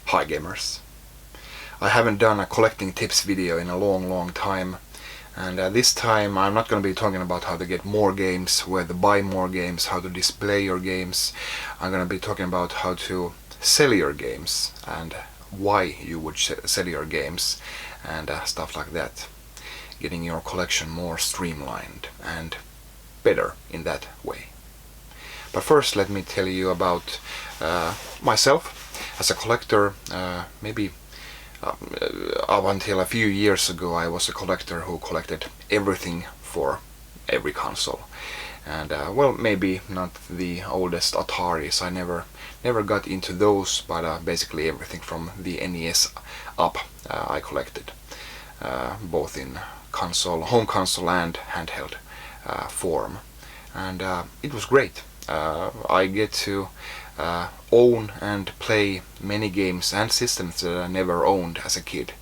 Hi gamers. I haven't done a collecting tips video in a long time, and this time I'm not going to be talking about how to get more games, where to buy more games, how to display your games. I'm going to be talking about how to sell your games and why you would sell your games and stuff like that. Getting your collection more streamlined and better in that way. But first let me tell you about myself. As a collector, maybe up until a few years ago I was a collector who collected everything for every console. And well, maybe not the oldest Ataris, I never got into those, but basically everything from the NES up I collected, both in home console and handheld form. And it was great. I get to own and play many games and systems that I never owned as a kid,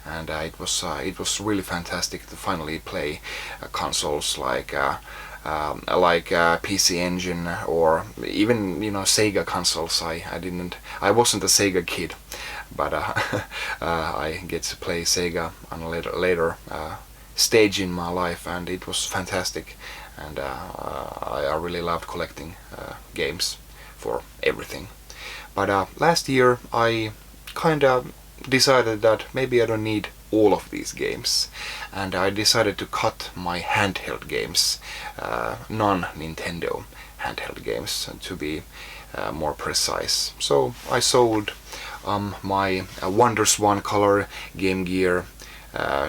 and it was really fantastic to finally play consoles like PC Engine, or even Sega consoles. I wasn't a Sega kid, but I get to play Sega on a later stage in my life, and it was fantastic. And I really loved collecting games for everything. But last year I kinda decided that maybe I don't need all of these games, and I decided to cut my handheld games, non-Nintendo handheld games, to be more precise. So I sold my Wonders 1 Color, Game Gear,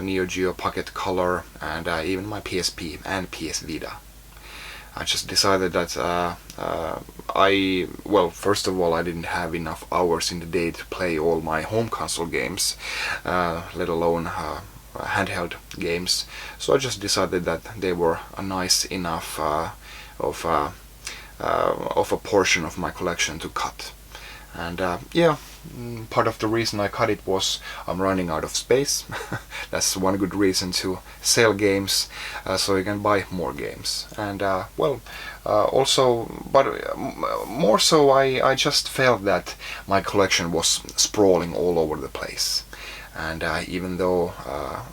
Neo Geo Pocket Color, and even my PSP and PS Vita. I just decided that well, first of all, I didn't have enough hours in the day to play all my home console games, let alone handheld games. So I just decided that they were a nice enough of a portion of my collection to cut. And yeah, part of the reason I cut it was I'm running out of space. That's one good reason to sell games, so you can buy more games. And well, also, but more so, I just felt that my collection was sprawling all over the place. And even though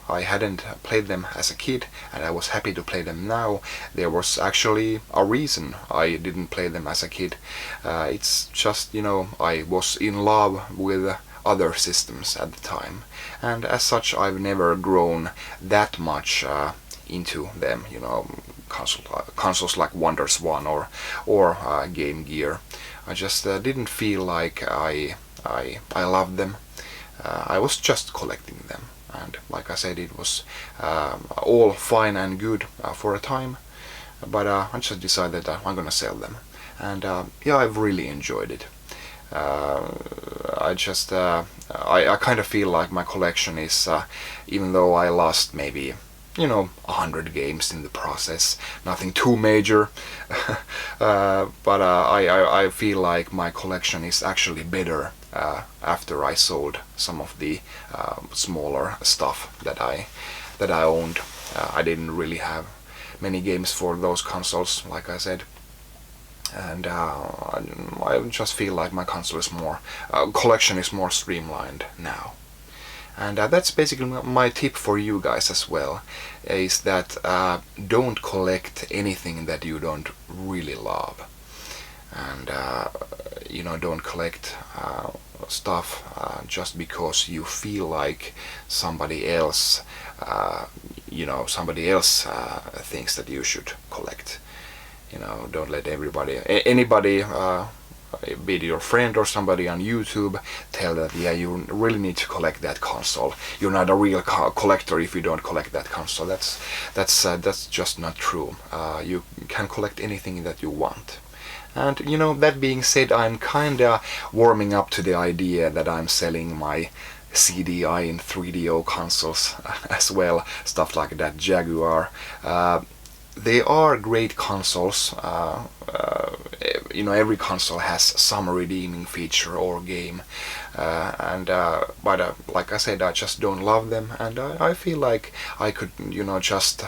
I hadn't played them as a kid, and I was happy to play them now, there was actually a reason I didn't play them as a kid. It's just, I was in love with other systems at the time, and as such I've never grown that much into them, consoles like Wonders 1 or Game Gear. I just didn't feel like I loved them. I was just collecting them, and like I said, it was all fine and good for a time, but I just decided that I'm gonna sell them, and yeah, I've really enjoyed it. I kind of feel like my collection is, even though I lost maybe 100 games in the process, nothing too major, but I feel like my collection is actually better after I sold some of the smaller stuff that I owned. I didn't really have many games for those consoles, like I said, and I just feel like my collection is more streamlined now. And that's basically my tip for you guys as well, is that don't collect anything that you don't really love. And don't collect stuff just because you feel like somebody else thinks that you should collect. Don't let anybody, be it your friend or somebody on YouTube, tell that yeah, you really need to collect that console. You're not a real collector if you don't collect that console. That's just not true. You can collect anything that you want. And that being said, I'm kinda warming up to the idea that I'm selling my CDI and 3DO consoles as well, stuff like that, Jaguar. They are great consoles. Every console has some redeeming feature or game, but like I said, I just don't love them, and I feel like I could just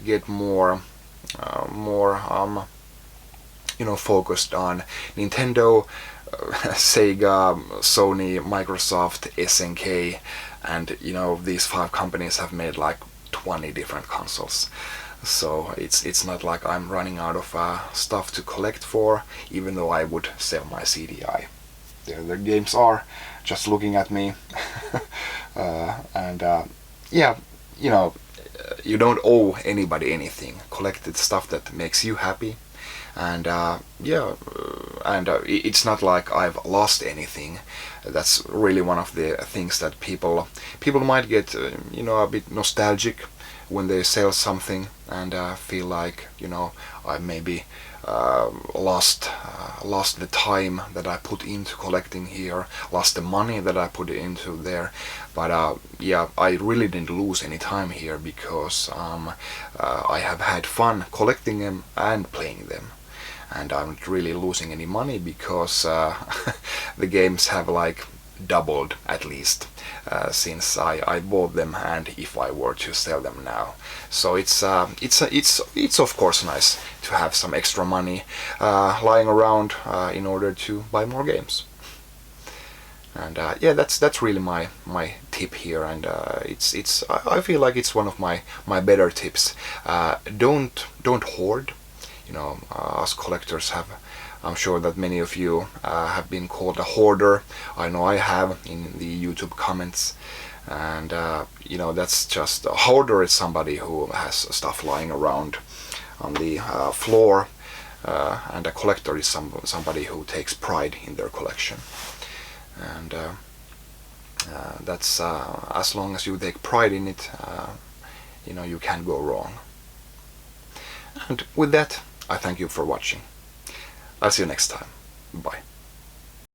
get more focused on Nintendo Sega, Sony, Microsoft, SNK, and you know, these 5 companies have made like 20 different consoles. So it's not like I'm running out of stuff to collect for, even though I would sell my CDI. There the games are, just looking at me. And yeah, you know, you don't owe anybody anything. Collect the stuff that makes you happy. And yeah, and it's not like I've lost anything. That's really one of the things that people might get, you know, a bit nostalgic when they sell something, and feel like, you know, I maybe lost the time that I put into collecting here, lost the money that I put into there. But yeah, I really didn't lose any time here, because I have had fun collecting them and playing them. And I'm not really losing any money, because the games have like doubled at least since I bought them, and if I were to sell them now. So it's of course nice to have some extra money lying around in order to buy more games. And yeah, that's really my tip here, and I feel like it's one of my better tips. Don't hoard. You know, us collectors have, I'm sure that many of you have been called a hoarder. I know I have, in the YouTube comments. And you know, that's just, a hoarder is somebody who has stuff lying around on the floor, and a collector is somebody who takes pride in their collection. And that's as long as you take pride in it, you know, you can't go wrong. And with that, I thank you for watching. I'll see you next time. Bye.